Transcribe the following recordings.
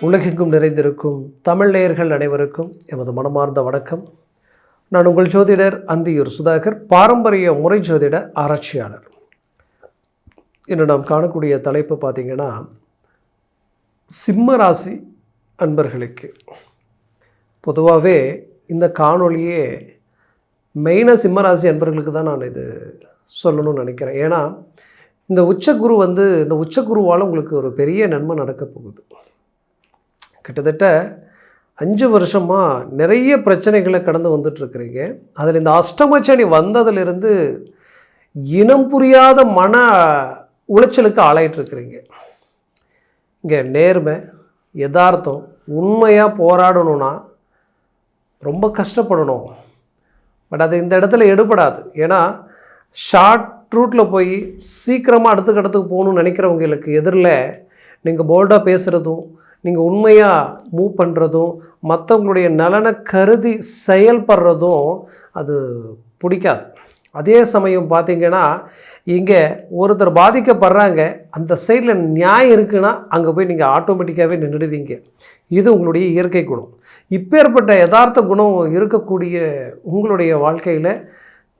உலகெங்கும் நிறைந்திருக்கும் தமிழ் நேயர்கள் அனைவருக்கும் எமது மனமார்ந்த வணக்கம். நான் உங்கள் ஜோதிடர் அந்தியூர் சுதாகர், பாரம்பரிய முறை ஜோதிட ஆராய்ச்சியாளர். இன்று நாம் காணக்கூடிய தலைப்பு பார்த்திங்கன்னா, சிம்ம ராசி அன்பர்களுக்கு. பொதுவாகவே இந்த காணொலியே மெயினாக சிம்ம ராசி அன்பர்களுக்கு தான் நான் இது சொல்லணும்னு நினைக்கிறேன். ஏன்னா இந்த உச்சகுரு இந்த உச்சகுருவால் உங்களுக்கு ஒரு பெரிய நன்மை நடக்க போகுது. கிட்டத்தட்ட 5 வருஷமாக நிறைய பிரச்சனைகளை கடந்து வந்துட்டுருக்குறீங்க. அதில் இந்த அஷ்டமச்சனி வந்ததிலிருந்து இனம் புரியாத மன உளைச்சலுக்கு ஆளாயிட்ருக்குறீங்க. இங்கே நேர்மை, யதார்த்தம், உண்மையாக போராடணும்னா ரொம்ப கஷ்டப்படணும். பட் அது இந்த இடத்துல எடுபடாது. ஏன்னா ஷார்ட் ரூட்டில் போய் சீக்கிரமாக அடுத்த இடத்துக்கு போகணுன்னு நினைக்கிறவங்களுக்கு எதிரில் நீங்கள் போல்டாக பேசுகிறதும், நீங்கள் உண்மையாக மூவ் பண்ணுறதும், மற்றவங்களுடைய நலனை கருதி செயல்படுறதும் அது பிடிக்காது. அதே சமயம் பார்த்திங்கன்னா, இங்கே ஒருத்தர் பாதிக்கப்படுறாங்க, அந்த சைடில் நியாயம் இருக்குன்னா அங்கே போய் நீங்கள் ஆட்டோமேட்டிக்காகவே நின்றுடுவீங்க. இது உங்களுடைய இயற்கை குணம். இப்பேற்பட்ட யதார்த்த குணம் இருக்கக்கூடிய உங்களுடைய வாழ்க்கையில்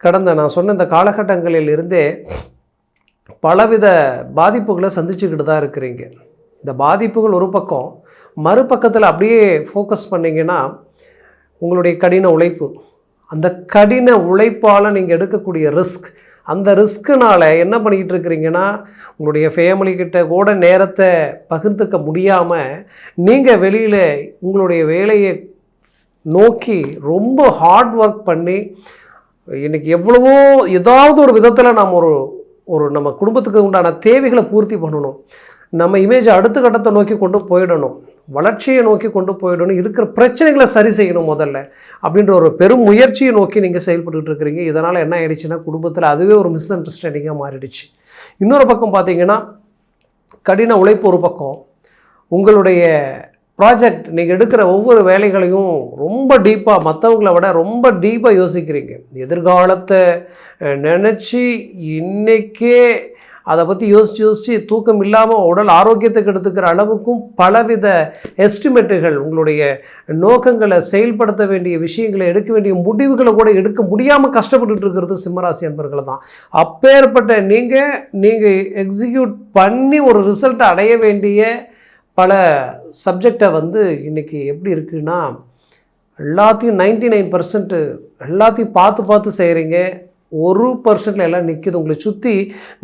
கடந்த நான் சொன்ன இந்த காலகட்டங்களில் இருந்தே பலவித பாதிப்புகளை சந்திச்சுக்கிட்டு தான் இருக்கிறீங்க. இந்த பாதிப்புகள் ஒரு பக்கம், மறுபக்கத்தில் அப்படியே ஃபோக்கஸ் பண்ணிங்கன்னா உங்களுடைய கடின உழைப்பு, அந்த கடின உழைப்பால் நீங்கள் எடுக்கக்கூடிய ரிஸ்க், அந்த ரிஸ்க்குனால் என்ன பண்ணிக்கிட்டு இருக்கிறீங்கன்னா, உங்களுடைய ஃபேமிலிக்கிட்ட கூட நேரத்தை பகிர்ந்துக்க முடியாமல் நீங்கள் வெளியில் உங்களுடைய வேலையை நோக்கி ரொம்ப ஹார்ட் ஒர்க் பண்ணி இன்றைக்கி எவ்வளவோ ஏதாவது ஒரு விதத்தில் நாம் ஒரு நம்ம குடும்பத்துக்கு உண்டான தேவைகளை பூர்த்தி பண்ணணும், நம்ம இமேஜை அடுத்த கட்டத்தை நோக்கி கொண்டு போயிடணும், வளர்ச்சியை நோக்கி கொண்டு போயிடணும், இருக்கிற பிரச்சனைகளை சரி செய்யணும் முதல்ல அப்படின்ற ஒரு பெரும் முயற்சியை நோக்கி நீங்கள் செயல்பட்டுக்கிட்டு இருக்கிறீங்க. இதனால் என்ன ஆகிடுச்சுன்னா, குடும்பத்தில் அதுவே ஒரு மிஸ் அண்டர்ஸ்டாண்டிங்காக மாறிடுச்சு. இன்னொரு பக்கம் பார்த்திங்கன்னா, கடின உழைப்பு ஒரு பக்கம், உங்களுடைய ப்ராஜெக்ட், நீங்கள் எடுக்கிற ஒவ்வொரு வேலைகளையும் ரொம்ப டீப்பாக, மற்றவங்கள விட ரொம்ப டீப்பாக யோசிக்கிறீங்க. எதிர்காலத்தை நினச்சி இன்றைக்கே அதை பற்றி யோசித்து தூக்கம் இல்லாமல் உடல் ஆரோக்கியத்துக்கு எடுத்துக்கிற அளவுக்கும் பலவித எஸ்டிமேட்டுகள், உங்களுடைய நோக்கங்களை செயல்படுத்த வேண்டிய விஷயங்களை, எடுக்க வேண்டிய முடிவுகளை கூட எடுக்க முடியாமல் கஷ்டப்பட்டுட்டு இருக்கிறது சிம்மராசி அன்பர்களை தான். அப்பேற்பட்ட நீங்கள் எக்ஸிக்யூட் பண்ணி ஒரு ரிசல்ட்டை அடைய வேண்டிய பல சப்ஜெக்டை இன்றைக்கி எப்படி இருக்குன்னா, எல்லாத்தையும் 99% எல்லாத்தையும் பார்த்து செய்கிறீங்க. 1% எல்லாம் நிற்கிது. உங்களை சுற்றி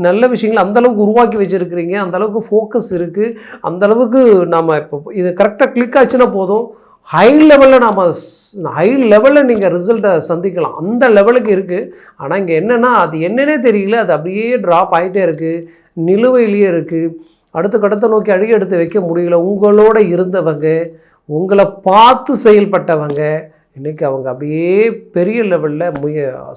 நல்ல விஷயங்களை அந்தளவுக்கு உருவாக்கி வச்சுருக்கிறீங்க, அந்தளவுக்கு ஃபோக்கஸ் இருக்குது, அந்தளவுக்கு நம்ம இப்போ இது கரெக்டாக கிளிக் ஆச்சுன்னா போதும், ஹை லெவலில் நீங்கள் ரிசல்ட்டை சந்திக்கலாம், அந்த லெவலுக்கு இருக்குது. ஆனால் இங்கே என்னென்னா, அது என்னன்னே தெரியல, அது அப்படியே ட்ராப் ஆகிட்டே இருக்குது, நிலுவையிலேயே இருக்குது, அடுத்த கடத்தை நோக்கி அழுகி எடுத்து வைக்க முடியல. உங்களோட இருந்தவங்க, உங்களை பார்த்து செயல்பட்டவங்க, இன்றைக்கி அவங்க அப்படியே பெரிய லெவலில்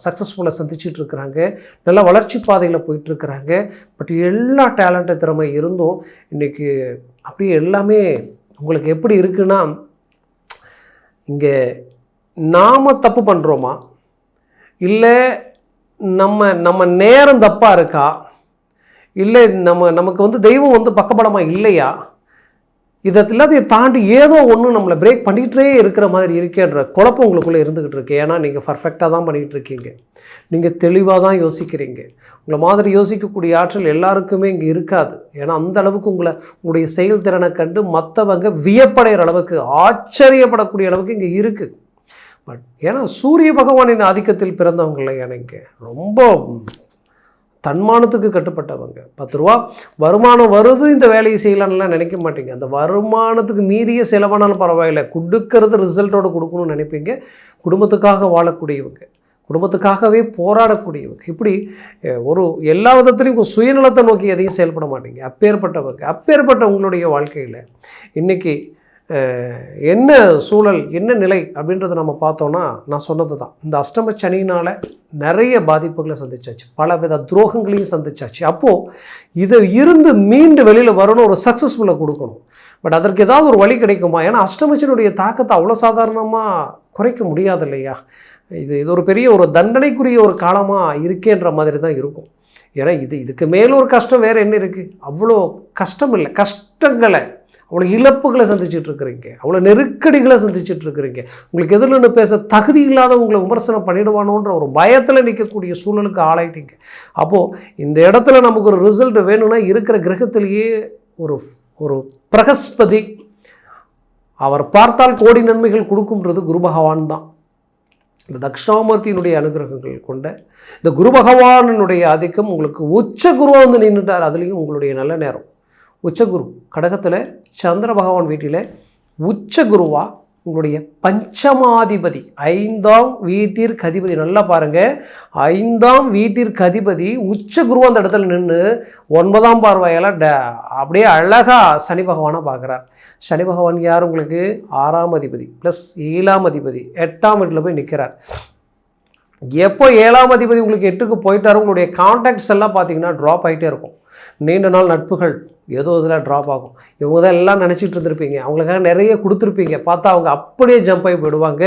சக்ஸஸ்ஃபுல்லாக சந்திச்சிட்டு இருக்கிறாங்க, நல்லா வளர்ச்சி பாதையில் போயிட்டுருக்கிறாங்க. பட் எல்லா டேலண்ட்டு திறமை இருந்தும் இன்றைக்கி அப்படியே எல்லாமே உங்களுக்கு எப்படி இருக்குன்னா, இங்கே நாம் தப்பு பண்ணுறோமா, இல்லை நம்ம நேரம் தப்பாக இருக்கா, இல்லை நமக்கு தெய்வம் பக்கபலமாக இல்லையா, இதை எல்லாத்தையும் தாண்டி ஏதோ ஒன்று நம்மளை பிரேக் பண்ணிகிட்டே இருக்கிற மாதிரி இருக்கேன்ற குழப்பம் உங்களுக்குள்ளே இருந்துக்கிட்டு இருக்கு. ஏன்னா நீங்கள் பர்ஃபெக்டாக தான் பண்ணிகிட்டு இருக்கீங்க, நீங்கள் தெளிவாக தான் யோசிக்கிறீங்க. உங்களை மாதிரி யோசிக்கக்கூடிய ஆற்றல் எல்லாருக்குமே இங்கே இருக்காது. ஏன்னா அந்த அளவுக்கு உங்களுடைய செயல்திறனை கண்டு மற்றவங்க வியப்படைகிற அளவுக்கு, ஆச்சரியப்படக்கூடிய அளவுக்கு இங்கே இருக்குது. பட் ஏன்னா சூரிய பகவானின் ஆதிக்கத்தில் பிறந்தவங்க இல்லையா, இங்கே ரொம்ப தன்மானத்துக்கு கட்டுப்பட்டவங்க. 10 ரூபா வருமானம் வருது, இந்த வேலையை செய்யலான்லாம் நினைக்க மாட்டீங்க. அந்த வருமானத்துக்கு மீறிய செலவானாலும் பரவாயில்ல, கொடுக்கறது ரிசல்ட்டோடு கொடுக்கணும்னு நினைப்பீங்க. குடும்பத்துக்காக வாழக்கூடியவங்க, குடும்பத்துக்காகவே போராடக்கூடியவங்க, இப்படி ஒரு எல்லா விதத்துலையும் சுயநலத்தை நோக்கி எதையும் செயல்பட மாட்டீங்க. அப்பேற்பட்ட உங்களுடைய வாழ்க்கையில் இன்றைக்கி என்ன சூழல், என்ன நிலை அப்படின்றத நம்ம பார்த்தோன்னா, நான் சொன்னது தான், இந்த அஷ்டம சனியினால் நிறைய பாதிப்புகளை சந்திச்சாச்சு, பலவித துரோகங்களையும் சந்திச்சாச்சு. அப்போது இதை இருந்து மீண்டு வெளியில் வரணும், ஒரு சக்ஸஸ்ஃபுல்லை கொடுக்கணும். பட் அதற்கு ஏதாவது ஒரு வழி கிடைக்குமா? ஏன்னா அஷ்டமச்சனியுடைய தாக்கத்தை அவ்வளோ சாதாரணமாக குறைக்க முடியாது இல்லையா. இது ஒரு பெரிய ஒரு தண்டனைக்குரிய ஒரு காலமாக இருக்கேன்ற மாதிரி தான் இருக்கும். ஏன்னா இதுக்கு மேலே ஒரு கஷ்டம் வேறு என்ன இருக்குது? அவ்வளோ கஷ்டம் இல்லை, கஷ்டங்களை அவ்வளோ இழப்புகளை சந்திச்சுட்டு இருக்கிறீங்க, அவ்வளோ நெருக்கடிகளை சந்திச்சுட்டு இருக்கிறீங்க. உங்களுக்கு எதிரில் பேச தகுதி இல்லாத உங்களை விமர்சனம் பண்ணிடுவானோன்ற ஒரு பயத்தில் நிற்கக்கூடிய சூழலுக்கு ஆளாயிட்டீங்க. அப்போது இந்த இடத்துல நமக்கு ஒரு ரிசல்ட் வேணும்னா இருக்கிற கிரகத்திலேயே ஒரு ஒரு பிரகஸ்பதி அவர் பார்த்தால் கோடி நன்மைகள் கொடுக்கும்ன்றது குரு பகவான் தான். இந்த தட்சிணாமூர்த்தியினுடைய அனுகிரகங்கள் கொண்ட இந்த குரு பகவானினுடைய ஆதிக்கம் உங்களுக்கு உச்ச குருவாக வந்து நின்றுட்டார். அதுலேயும் உங்களுடைய நல்ல நேரம். உச்சகுரு கடகத்தில் சந்திர பகவான் வீட்டில் உச்ச குருவா உங்களுடைய பஞ்சமாதிபதி 5ஆம் வீட்டிற்கு அதிபதி. நல்லா பாருங்கள், 5ஆம் வீட்டிற்கு அதிபதி உச்ச குருவா அந்த இடத்துல நின்று 9ஆம் பார்வையால் அப்படியே அழகாக சனி பகவானை பார்க்குறார். சனி பகவான் யார் உங்களுக்கு 6ஆம் அதிபதி ப்ளஸ் 7ஆம் அதிபதி 8ஆம் வீட்டில் போய் நிற்கிறார். எப்போ 7ஆம் அதிபதி உங்களுக்கு 8க்கு போயிட்டார், உங்களுடைய கான்டாக்ட்ஸ் எல்லாம் பார்த்தீங்கன்னா ட்ராப் ஆகிட்டே இருக்கும். நீண்ட நாள் நட்புகள் ஏதோ இதில் ட்ராப் ஆகும். இவங்க தான் எல்லாம் நினச்சிட்டு இருந்திருப்பீங்க, அவங்களுக்காக நிறைய கொடுத்துருப்பீங்க, பார்த்தா அவங்க அப்படியே ஜம்ப் ஆகி போயிடுவாங்க.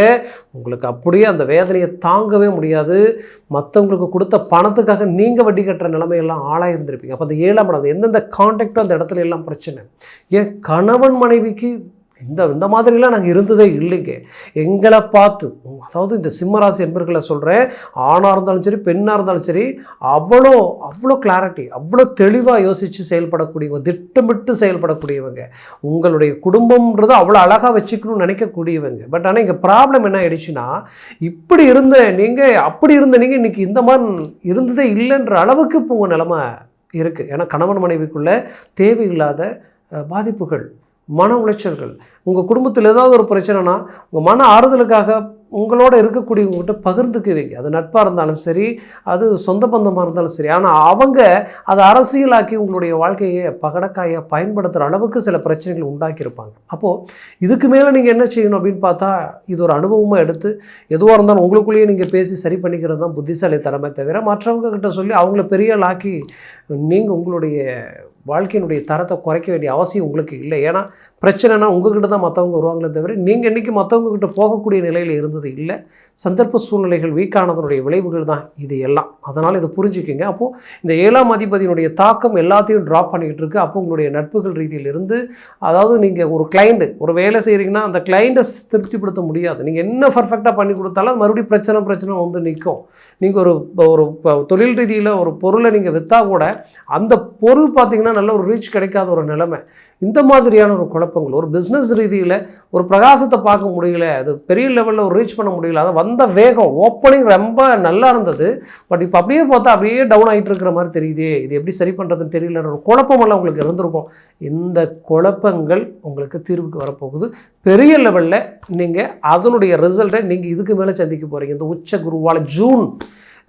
உங்களுக்கு அப்படியே அந்த வேதனையை தாங்கவே முடியாது. மற்றவங்களுக்கு கொடுத்த பணத்துக்காக நீங்கள் வட்டி கட்டுற நிலைமையெல்லாம் ஆளாக இருந்திருப்பீங்க. அப்போ அந்த 7ஆம் இடம் எந்தெந்த கான்டாக்டோ அந்த இடத்துல எல்லாம் பிரச்சனை. ஏன் கணவன் மனைவிக்கு இந்த மாதிரிலாம் நாங்கள் இருந்ததே இல்லைங்க. எங்களை பார்த்து, அதாவது இந்த சிம்மராசி என்பர்களை சொல்கிறேன், ஆணாக இருந்தாலும் சரி பெண்ணாக இருந்தாலும் சரி, அவ்வளோ கிளாரிட்டி, அவ்வளோ தெளிவாக யோசித்து செயல்படக்கூடியவங்க, திட்டமிட்டு செயல்படக்கூடியவங்க, உங்களுடைய குடும்பம்ன்றது அவ்வளோ அழகாக வச்சுக்கணும்னு நினைக்கக்கூடியவங்க. பட் ஆனால் இங்கே ப்ராப்ளம் என்ன ஆயிடுச்சுன்னா, இப்படி இருந்த நீங்கள் அப்படி இருந்த நீங்கள் இன்றைக்கி இந்த மாதிரி இருந்ததே இல்லைன்ற அளவுக்கு இப்போ உங்கள் நிலைமை இருக்குது. ஏன்னா கணவன் மனைவிக்குள்ளே தேவையில்லாத பாதிப்புகள், மன உளைச்சல்கள், உங்கள் குடும்பத்தில் ஏதாவது ஒரு பிரச்சனைனா உங்கள் மன ஆறுதலுக்காக உங்களோட இருக்கக்கூடியவங்ககிட்ட பகிர்ந்துக்குவீங்க. அது நட்பாக இருந்தாலும் சரி, அது சொந்த பந்தமாக இருந்தாலும் சரி. ஆனால் அவங்க அதை அரசியலாக்கி உங்களுடைய வாழ்க்கையை பகடக்காயை பயன்படுத்துகிற அளவுக்கு சில பிரச்சனைகள் உண்டாக்கியிருப்பாங்க. அப்போது இதுக்கு மேலே நீங்கள் என்ன செய்யணும் அப்படின்னு பார்த்தா, இது ஒரு அனுபவமாக எடுத்து எதுவாக இருந்தாலும் உங்களுக்குள்ளேயே நீங்கள் பேசி சரி பண்ணிக்கிறது தான் புத்திசாலித்தனமே தவிர, மற்றவங்க கிட்ட சொல்லி அவங்கள பெரிய ஆக்கி நீங்கள் உங்களுடைய வாழ்க்கையினுடைய தரத்தை குறைக்க வேண்டிய அவசியம் உங்களுக்கு இல்லை. ஏன்னா பிரச்சனைனா உங்ககிட்ட தான் மற்றவங்க வருவாங்களே தவிர, நீங்கள் இன்றைக்கி மற்றவங்ககிட்ட போகக்கூடிய நிலையில் இருந்தது இல்லை. சந்தர்ப்ப சூழ்நிலைகள் வீக்கானதனுடைய விளைவுகள் தான் இது எல்லாம். அதனால் இதை புரிஞ்சுக்கிங்க. அப்போது இந்த 7ஆம் அதிபதியினுடைய தாக்கம் எல்லாத்தையும் ட்ராப் பண்ணிக்கிட்டு இருக்குது. அப்போ உங்களுடைய நட்புகள் ரீதியில் இருந்து, அதாவது நீங்கள் ஒரு கிளைண்ட்டு ஒரு வேலை செய்கிறீங்கன்னா அந்த கிளைண்ட்டை திருப்திப்படுத்த முடியாது. நீங்கள் என்ன பர்ஃபெக்டாக பண்ணி கொடுத்தாலும் அது மறுபடியும் பிரச்சனை வந்து நிற்கும். நீங்கள் ஒரு தொழில் ரீதியில் ஒரு பொருளை நீங்கள் விற்றா கூட அந்த பொருள் பார்த்திங்கன்னா நல்ல ஒரு ரீச் கிடைக்காத ஒரு நிலைமை. இந்த மாதிரியான ஒரு குழப்பங்கள், ஒரு பிஸ்னஸ் ரீதியில் ஒரு பிரகாசத்தை பார்க்க முடியல, அது பெரிய லெவலில் ஒரு ரீச் பண்ண முடியல. அதை வந்த வேகம் ஓப்பனிங் ரொம்ப நல்லா இருந்தது, பட் இப்போ அப்படியே பார்த்தா அப்படியே டவுன் ஆகிட்டு இருக்கிற மாதிரி தெரியுதே, இது எப்படி சரி பண்ணுறதுன்னு தெரியலன்ற ஒரு குழப்பமெல்லாம் உங்களுக்கு இருந்திருக்கும். இந்த குழப்பங்கள் உங்களுக்கு தீர்வுக்கு வரப்போகுது. பெரிய லெவலில் நீங்கள் அதனுடைய ரிசல்ட்டை நீங்கள் இதுக்கு மேலே சந்திக்க போகிறீங்க. இந்த உச்ச குருவால் ஜூன்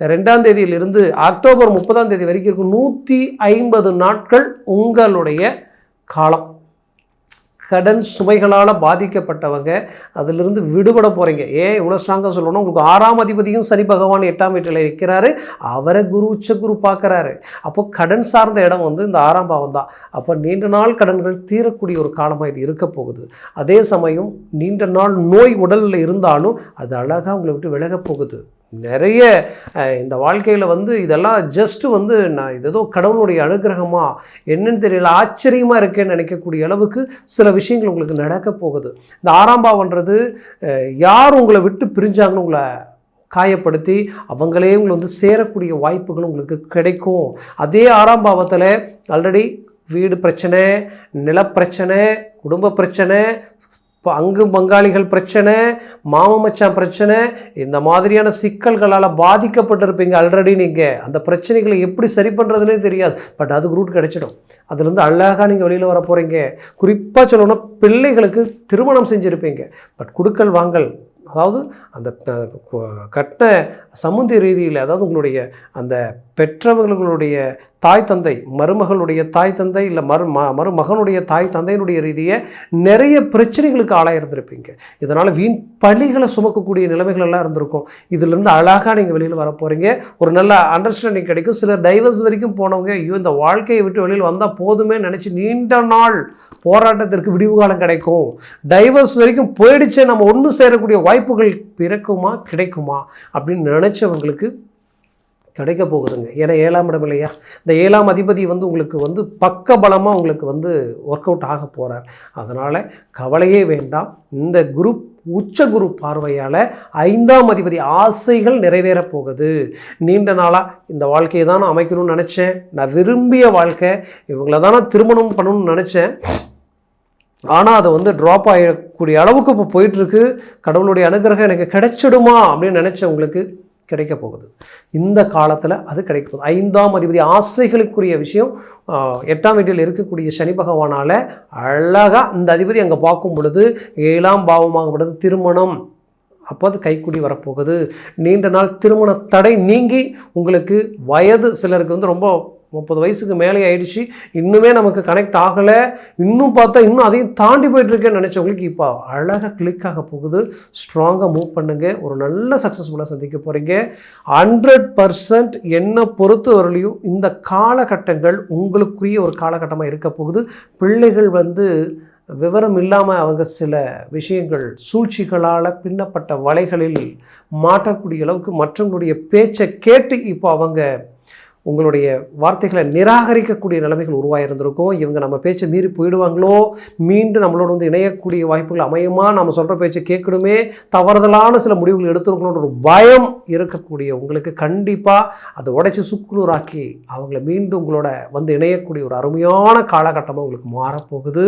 2ஆம் தேதியிலிருந்து அக்டோபர் 30ஆம் தேதி வரைக்கும் இருக்கும் 150 நாட்கள் உங்களுடைய காலம். கடன் சுமைகளால் பாதிக்கப்பட்டவங்க அதிலிருந்து விடுபட போகிறீங்க. ஏன் இவ்வளோ ஸ்ட்ராங்காக சொல்லணும், உங்களுக்கு 6ஆம் அதிபதியும் சனி பகவான் 8ஆம் வீட்டில் இருக்கிறாரு, அவரை உச்ச குரு பார்க்குறாரு. அப்போ கடன் சார்ந்த இடம் வந்து இந்த 6ஆம் பாவம் தான். அப்போ நீண்ட நாள் கடன்கள் தீரக்கூடிய ஒரு காலமாக இது இருக்க போகுது. அதே சமயம் நீண்ட நாள் நோய் உடலில் இருந்தாலும் அது அழகாக உங்களை விட்டு விலக போகுது. நிறைய இந்த வாழ்க்கையில் வந்து இதெல்லாம் ஜஸ்ட்டு வந்து நான் இது ஏதோ கடவுளுடைய அனுகிரகமா என்னன்னு தெரியல, ஆச்சரியமாக இருக்கேன்னு நினைக்கக்கூடிய அளவுக்கு சில விஷயங்கள் உங்களுக்கு நடக்க போகுது. இந்த 6ஆம் பாவம்ன்றது யார் உங்களை விட்டு பிரிஞ்சாங்கன்னு உங்களை காயப்படுத்தி அவங்களே உங்களை வந்து சேரக்கூடிய வாய்ப்புகள் உங்களுக்கு கிடைக்கும். அதே 6ஆம் பாவத்தில் ஆல்ரெடி வீடு பிரச்சனை, நிலப்பிரச்சனை, குடும்ப பிரச்சனை, இப்போ அங்கு பங்காளிகள் பிரச்சனை, மாமச்சான் பிரச்சனை, இந்த மாதிரியான சிக்கல்களால் பாதிக்கப்பட்டிருப்பீங்க. ஆல்ரெடி நீங்கள் அந்த பிரச்சனைகளை எப்படி சரி பண்ணுறதுனே தெரியாது, பட் அதுக்கு ரூட் கிடைச்சிடும். அதுலேருந்து அழகாக நீங்கள் வெளியில் வர போகிறீங்க. குறிப்பாக சொல்லணும்னா பிள்ளைகளுக்கு திருமணம் செஞ்சுருப்பீங்க, பட் கொடுக்கல் வாங்கல், அதாவது அந்த கட்ட சமுதாய ரீதியில், அதாவது உங்களுடைய அந்த பெற்றவர்களுடைய தாய் தந்தை, மருமகளுடைய தாய் தந்தை, இல்லை மருமகனுடைய தாய் தந்தையினுடைய ரீதியை நிறைய பிரச்சனைகளுக்கு ஆளாயிருந்திருப்பீங்க. இதனால் வீண் பழிகளை சுமக்கக்கூடிய நிலைமைகள் எல்லாம் இருந்திருக்கும். இதிலிருந்து அழகாக நீங்கள் வெளியில் வர போகிறீங்க. ஒரு நல்ல அண்டர்ஸ்டாண்டிங் கிடைக்கும். சிலர் டைவர்ஸ் வரைக்கும் போனவங்க, ஐயோ இந்த வாழ்க்கையை விட்டு வெளியில் வந்தால் போதுமே நினச்சி நீண்ட நாள் போராட்டத்திற்கு விடிவு காலம் கிடைக்கும். டைவர்ஸ் வரைக்கும் போயிடுச்சு, நம்ம ஒன்று சேரக்கூடிய வாய்ப்புகள் பிறக்குமா கிடைக்குமா அப்படின்னு நினச்சவங்களுக்கு கிடைக்க போகுதுங்க. ஏன்னா 7ஆம் இடம் இல்லையா? இந்த 7ஆம் அதிபதி உங்களுக்கு பக்கபலமாக உங்களுக்கு ஒர்க் அவுட் ஆக போகிறார். அதனால் கவலையே வேண்டாம். இந்த குரு உச்ச குரு பார்வையால் 5ஆம் அதிபதி ஆசைகள் நிறைவேறப் போகுது. நீண்ட நாளாக இந்த வாழ்க்கையை தான் நான் அமைக்கணும்னு நினச்சேன், நான் விரும்பிய வாழ்க்கை, இவங்கள தான் நான் திருமணம் பண்ணணும்னு நினச்சேன், ஆனால் அதை ட்ராப் ஆகக்கூடிய அளவுக்கு இப்போ போயிட்டுருக்கு, கடவுளுடைய அனுகிரகம் எனக்கு கிடைச்சிடுமா அப்படின்னு நினச்சவங்களுக்கு கிடைக்க போகுது. இந்த காலத்தில் அது கிடைக்க போகுது. 5ஆம் அதிபதி ஆசைகளுக்குரிய விஷயம் 8ஆம் வீட்டில் இருக்கக்கூடிய சனி பகவானால் அழகாக இந்த அதிபதி அங்கே பார்க்கும் பொழுது 7ஆம் பாவமாகப்பட்டது திருமணம், அப்போ அது கைக்கூடி வரப்போகுது. நீண்ட நாள் திருமண தடை நீங்கி உங்களுக்கு வயது சிலருக்கு ரொம்ப 30 வயசுக்கு மேலே ஆயிடுச்சு, இன்னுமே நமக்கு கனெக்ட் ஆகலை, இன்னும் பார்த்தா இன்னும் அதையும் தாண்டி போயிட்டுருக்கேன்னு நினச்சவங்களுக்கு இப்போ அழகாக கிளிக் ஆக போகுது. ஸ்ட்ராங்காக மூவ் பண்ணுங்கள், ஒரு நல்ல சக்ஸஸ்ஃபுல்லாக சந்திக்க போகிறீங்க. 100% என்னை பொறுத்த வரலையும் இந்த காலகட்டங்கள் உங்களுக்குரிய ஒரு காலகட்டமாக இருக்க போகுது. பிள்ளைகள் விவரம் இல்லாமல் அவங்க சில விஷயங்கள் சூழ்ச்சிகளால் பின்னப்பட்ட வலைகளில் மாட்டக்கூடிய அளவுக்கு மற்றவங்களுடைய பேச்சை கேட்டு இப்போ அவங்க உங்களுடைய வார்த்தைகளை நிராகரிக்கக்கூடிய நிலைமைகள் உருவாகிருந்திருக்கும். இவங்க நம்ம பேச்சை மீறி போயிடுவாங்களோ, மீண்டும் நம்மளோட இணையக்கூடிய வாய்ப்புகள் அமையுமா, நம்ம சொல்கிற பேச்சை கேட்கணுமே, தவறுதலான சில முடிவுகள் எடுத்துருக்கணுன்ற ஒரு பயம் இருக்கக்கூடிய உங்களுக்கு கண்டிப்பாக அதை உடைச்சி சுக்குநூறாக்கி அவங்கள மீண்டும் உங்களோட இணையக்கூடிய ஒரு அருமையான காலகட்டமாக உங்களுக்கு மாறப்போகுது.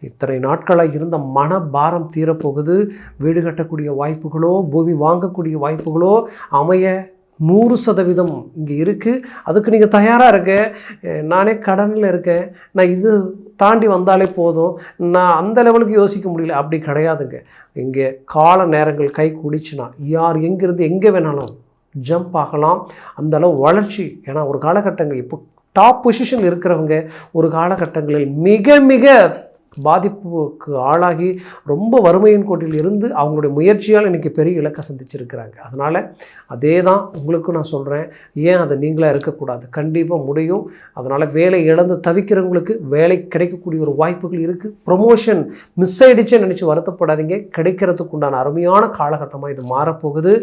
இத்தனை நாட்களாக இருந்த மனபாரம் தீரப்போகுது. வீடு கட்டக்கூடிய வாய்ப்புகளோ பூமி வாங்கக்கூடிய வாய்ப்புகளோ அமைய 100% இங்கே இருக்குது. அதுக்கு நீங்கள் தயாராக இருக்க. நானே கடனில் இருக்கேன், நான் இது தாண்டி வந்தாலே போதும், நான் அந்த லெவலுக்கு யோசிக்க முடியல, அப்படி கிடையாதுங்க. இங்கே கால நேரங்கள் கை குடிச்சுனா யார் எங்கேருந்து எங்கே வேணாலும் ஜம்ப் ஆகலாம். அந்தளவு வளர்ச்சி. ஏன்னா ஒரு காலகட்டங்கள் இப்போ டாப் பொசிஷன் இருக்கிறவங்க ஒரு காலகட்டங்களில் மிக மிக பாதிப்புக்கு ஆளாகி ரொம்ப வறுமையின் கோட்டில் இருந்து அவங்களுடைய முயற்சியால் இன்றைக்கி பெரிய இலக்கை சந்திச்சிருக்கிறாங்க. அதனால் அதே தான் உங்களுக்கும் நான் சொல்கிறேன். ஏன் அதை நீங்களாக இருக்கக்கூடாது? கண்டிப்பாக முடியும். அதனால் வேலை இழந்து தவிக்கிறவங்களுக்கு வேலை கிடைக்கக்கூடிய ஒரு வாய்ப்புகள் இருக்குது. ப்ரொமோஷன் மிஸ் ஆகிடுச்சேன்னு நினச்சி வருத்தப்படாதீங்க, கிடைக்கிறதுக்கு உண்டான அருமையான காலகட்டமாக இது மாறப்போகுது.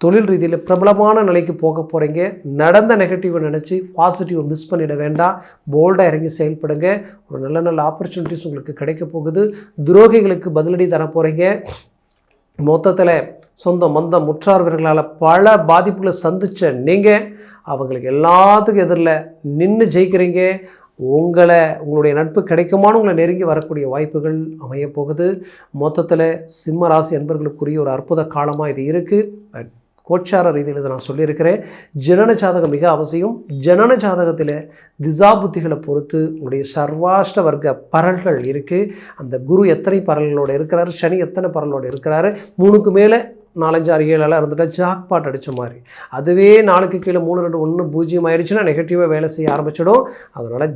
தொழில் ரீதியில் பிரபலமான நிலைக்கு போக போகிறீங்க. நடந்த நெகட்டிவை நினச்சி பாசிட்டிவை மிஸ் பண்ணிட வேண்டாம். போல்டாக இறங்கி செயல்படுங்க. ஒரு நல்ல நல்ல ஆப்பர்ச்சுனிட்டிஸ் உங்களுக்கு கிடைக்க போகுது. துரோகிகளுக்கு பதிலடி தர போகிறீங்க. மொத்தத்தில் சொந்த மந்தம் முற்றார்வர்களால் பல பாதிப்புகளை சந்தித்த நீங்கள் அவங்களுக்கு எல்லாத்துக்கும் எதிரில் நின்று ஜெயிக்கிறீங்க. உங்களுடைய நட்பு கிடைக்குமான்னு உங்களை நெருங்கி வரக்கூடிய வாய்ப்புகள் அமையப்போகுது. மொத்தத்தில் சிம்ம ராசி அன்பர்களுக்குரிய ஒரு அற்புத காலமாக இது இருக்குது. கோச்சார ரீதியில் இதை நான் சொல்லியிருக்கிறேன். ஜனன ஜாதகம் மிக அவசியம். ஜனன ஜாதகத்தில் திசா புத்திகளை பொறுத்து உங்களுடைய சர்வாஷ்ட வர்க்க பரல்கள் இருக்குது. அந்த குரு எத்தனை பரல்களோடு இருக்கிறாரு, சனி எத்தனை பரலோடு இருக்கிறாரு, 3க்கு மேலே 4, 5, 6, 7 இருந்துட்டால் ஜாக்பாட் அடித்த மாதிரி. அதுவே 4க்கு கீழே 3, 2, 1, 0 ஆயிடுச்சுன்னா நெகட்டிவாக வேலை செய்ய ஆரம்பிச்சிடும். அதனால்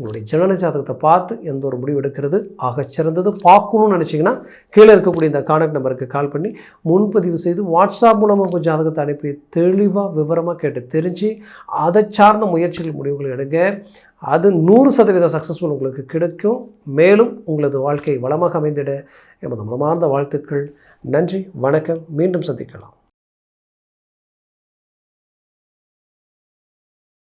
உங்களுடைய ஜனன ஜாதகத்தை பார்த்து எந்த ஒரு முடிவு எடுக்கிறது ஆகச்சிறந்தது. பார்க்கணும்னு நினச்சிங்கன்னா கீழே இருக்கக்கூடிய இந்த கான்டாக்ட் நம்பருக்கு கால் பண்ணி முன்பதிவு செய்து வாட்ஸ்அப் மூலமாக உங்கள் ஜாதகத்தை அனுப்பி தெளிவாக விவரமாக கேட்டு தெரிஞ்சு அதை சார்ந்த முயற்சிகள் முடிவுகள் எடுங்க. அது 100% சக்ஸஸ்ஃபுல் உங்களுக்கு கிடைக்கும். மேலும் உங்களது வாழ்க்கை வளமாக அமைந்திட எமது மனமார்ந்த வாழ்த்துக்கள். நன்றி, வணக்கம். மீண்டும் சந்திக்கலாம்.